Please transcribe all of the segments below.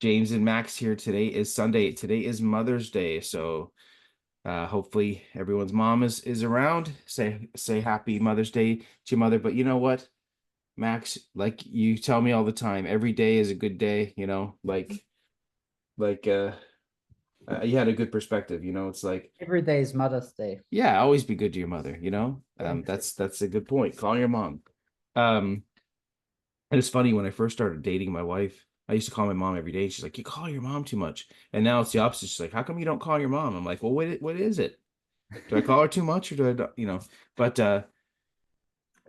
James and Max here. Today is Sunday. Today is Mother's Day. So hopefully everyone's mom is around. Say happy Mother's Day to your mother. But you know what, Max, like you tell me all the time, every day is a good day, like you had a good perspective, it's like, Every day is Mother's Day. yeah, always be good to your mother. Yeah. That's a good point. Call your mom. Um, and it's funny, when I first started dating my wife, I used to call my mom every day. She's like, "You call your mom too much." And now it's the opposite. She's like, "How come you don't call your mom?" I'm like, "Well, what is it? Do I call her too much or do I, But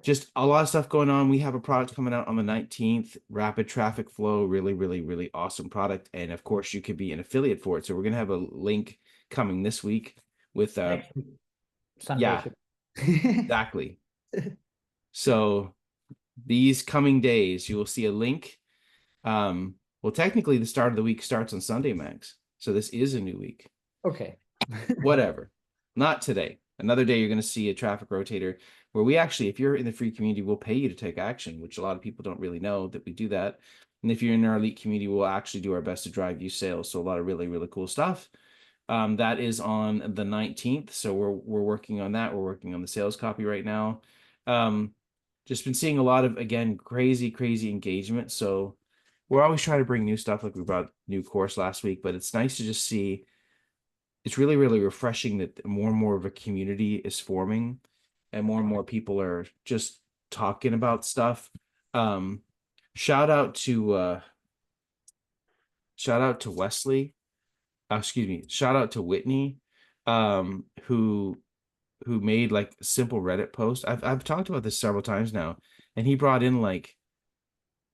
just a lot of stuff going on. We have a product coming out on the 19th, Rapid Traffic Flow, really, really, really awesome product. And of course, you could be an affiliate for it. So we're gonna have a link coming this week with Next week, Sunday yeah, should. exactly. So these coming days, you will see a link. Well, technically, the start of the week starts on Sunday, Max. So this is a new week. Okay. Whatever. Not today. Another day, you're going to see a traffic rotator where we actually, if you're in the free community, we'll pay you to take action, which a lot of people don't really know that we do that. And if you're in our elite community, we'll actually do our best to drive you sales. So a lot of really, really cool stuff. That is on the 19th. So we're working on that. We're working on the sales copy right now. Um, just been seeing a lot of, again, crazy, crazy engagement. So we're always trying to bring new stuff. Like we brought new course last week, but it's nice to just see. It's really, really refreshing that more and more of a community is forming and more people are just talking about stuff. Um, shout out to Wesley. Excuse me. Shout out to Whitney, who made like simple Reddit post. I've talked about this several times now, and he brought in like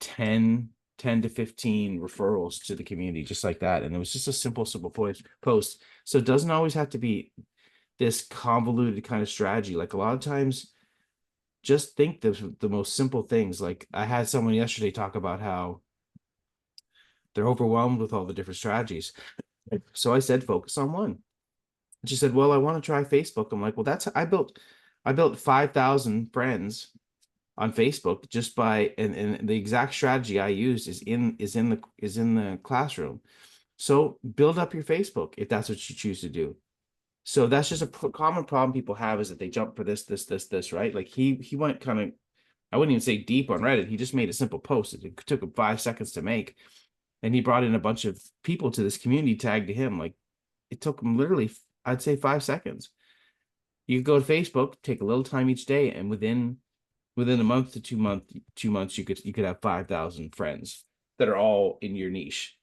10 to 15 referrals to the community just like that. And it was just a simple post. So it doesn't always have to be this convoluted kind of strategy. Like a lot of times, just think the most simple things. Like I had someone yesterday talk about how they're overwhelmed with all the different strategies. So I said, focus on one. And she said, well, I want to try Facebook. I'm like, well, I built 5,000 friends on Facebook just by, and the exact strategy I used is in the classroom. So build up your Facebook if that's what you choose to do. So that's just a common problem people have, is that they jump for this, right? Like he went kind of, I wouldn't even say deep on Reddit. He just made a simple post. It took him 5 seconds to make, and he brought in a bunch of people to this community tag to him. Like it took him literally, I'd say 5 seconds. You could go to Facebook, take a little time each day, and within a month to 2 months, you could have 5,000 friends that are all in your niche.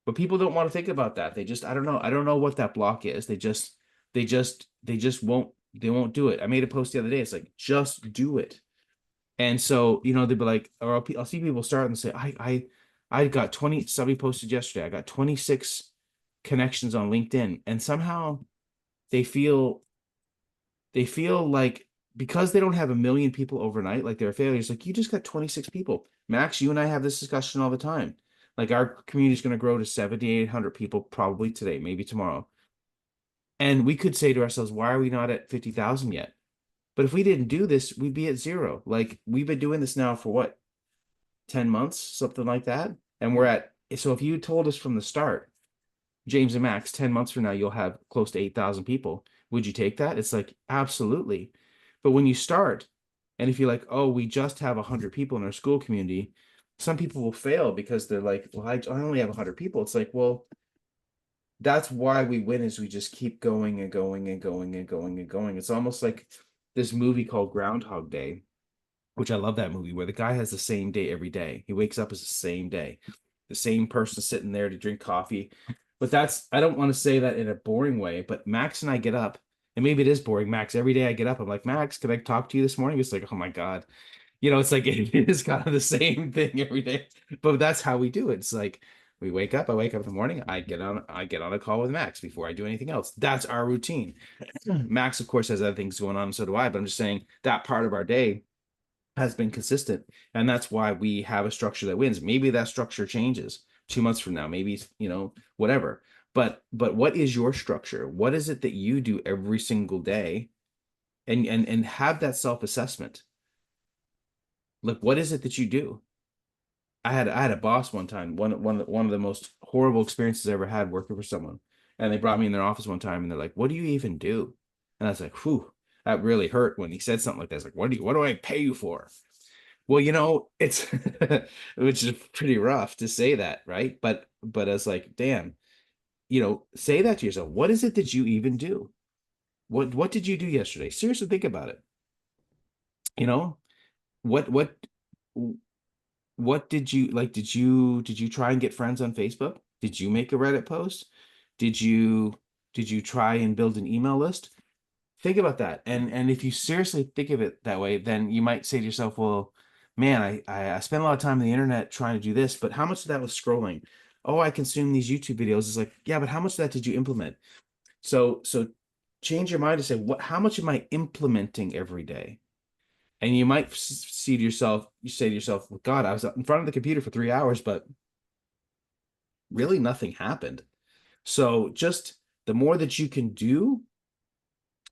But people don't want to think about that. They just, I don't know what that block is. They won't do it. I made a post the other day. It's like, just do it. And so, they'd be like, or I'll see people start and say, I got 20, somebody posted yesterday, I got 26 connections on LinkedIn. And somehow they feel, like, because they don't have a million people overnight, like they're failures. Like, you just got 26 people. Max, you and I have this discussion all the time. Like, our community is going to grow to 7,800 people probably today, maybe tomorrow. And we could say to ourselves, why are we not at 50,000 yet? But if we didn't do this, we'd be at zero. Like, we've been doing this now for what, 10 months, something like that. And so if you told us from the start, James and Max, 10 months from now, you'll have close to 8,000 people. Would you take that? It's like, absolutely. But when you start, and if you're like, oh, we just have 100 people in our school community, some people will fail because they're like, well, I only have 100 people. It's like, well, that's why we win, is we just keep going and going and going and going and going. It's almost like this movie called Groundhog Day, which I love that movie, where the guy has the same day every day. He wakes up as the same day, the same person sitting there to drink coffee. But I don't want to say that in a boring way, but Max and I get up, and maybe it is boring. Max, every day I get up, I'm like, Max, can I talk to you this morning? It's like, oh my God. It's like it is kind of the same thing every day, but that's how we do it. It's like we wake up, I wake up in the morning, I get on a call with Max before I do anything else. That's our routine. Max, of course, has other things going on, and so do I, but I'm just saying that part of our day has been consistent. And that's why we have a structure that wins. Maybe that structure changes 2 months from now, maybe, whatever. But what is your structure? What is it that you do every single day? And have that self-assessment. Like, what is it that you do? I had a boss one time, one of the most horrible experiences I ever had working for someone. And they brought me in their office one time and they're like, what do you even do? And I was like, whew, that really hurt when he said something like that. I was like, what do I pay you for? Well, it's which is pretty rough to say that, right? But I was like, damn, say that to yourself. What is it that you even do? What did you do yesterday? Seriously, think about it. What what did you like? Did you try and get friends on Facebook? Did you make a Reddit post? Did you try and build an email list? Think about that. And if you seriously think of it that way, then you might say to yourself, well, man, I spent a lot of time on the internet trying to do this, but how much of that was scrolling? Oh, I consume these YouTube videos. It's like, yeah, but how much of that did you implement? So change your mind to say, how much am I implementing every day? And you might say to yourself, well, God, I was in front of the computer for 3 hours, but really nothing happened. So just the more that you can do,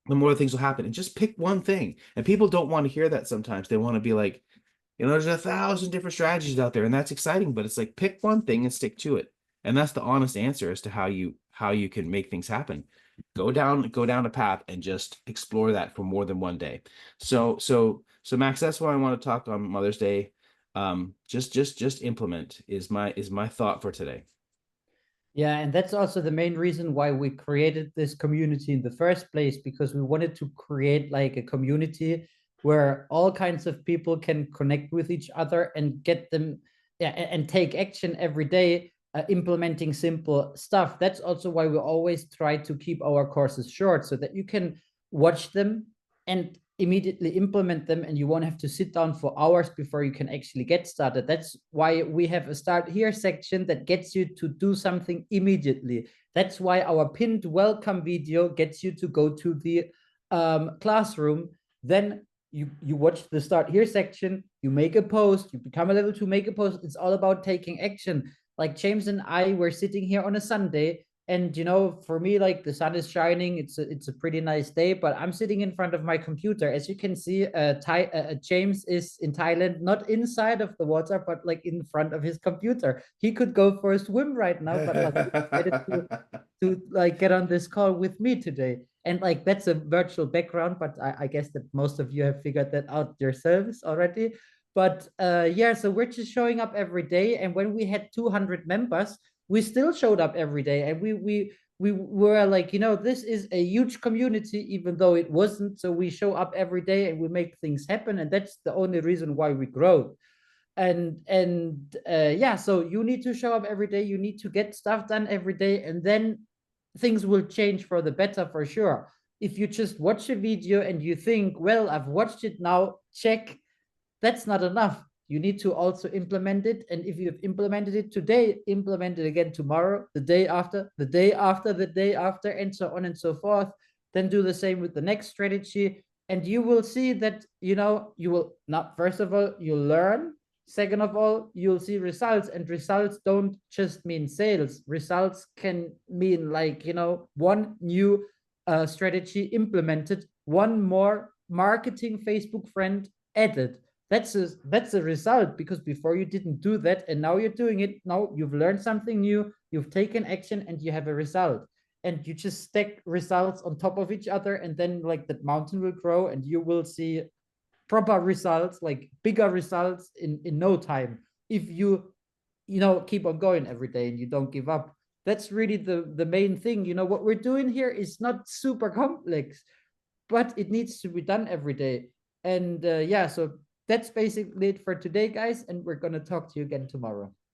the more things will happen. And just pick one thing. And people don't want to hear that sometimes. They want to be like, there's 1,000 different strategies out there, and that's exciting, but it's like pick one thing and stick to it. And that's the honest answer as to how you can make things happen. Go down a path and just explore that for more than one day. So Max, that's why I want to talk on Mother's Day. Just implement is my thought for today. Yeah, and that's also the main reason why we created this community in the first place, because we wanted to create like a community where all kinds of people can connect with each other and get them, yeah, and take action every day, implementing simple stuff. That's also why we always try to keep our courses short, so that you can watch them and immediately implement them, and you won't have to sit down for hours before you can actually get started. That's why we have a start here section that gets you to do something immediately. That's why our pinned welcome video gets you to go to the classroom. Then you watch the start here section, you make a post, you become a level 2, make a post. It's all about taking action. Like James and I were sitting here on a Sunday, and for me, like, the sun is shining, it's a pretty nice day, but I'm sitting in front of my computer. As you can see, James is in Thailand, not inside of the water, but like in front of his computer. He could go for a swim right now, but like, decided to like get on this call with me today. And like, that's a virtual background, but I guess that most of you have figured that out yourselves already. But yeah, so we're just showing up every day. And when we had 200 members, we still showed up every day, and we were like, this is a huge community, even though it wasn't. So we show up every day and we make things happen, and that's the only reason why we grow. And yeah, so you need to show up every day, you need to get stuff done every day, and then things will change for the better, for sure. If you just watch a video and you think, well, I've watched it now, check, that's not enough. You need to also implement it. And if you've implemented it today, implement it again tomorrow, the day after, the day after, the day after, and so on and so forth. Then do the same with the next strategy. And you will see that, you will not, first of all, you'll learn. Second of all, you'll see results, and results don't just mean sales. Results can mean like, one new strategy implemented, one more marketing Facebook friend added. That's a result, because before you didn't do that, and now you're doing it. Now you've learned something new, you've taken action, and you have a result. And you just stack results on top of each other, and then like that mountain will grow, and you will see proper results, like bigger results in no time, if you keep on going every day and you don't give up. That's really the main thing. What we're doing here is not super complex, but it needs to be done every day. And yeah, so that's basically it for today, guys, and we're going to talk to you again tomorrow.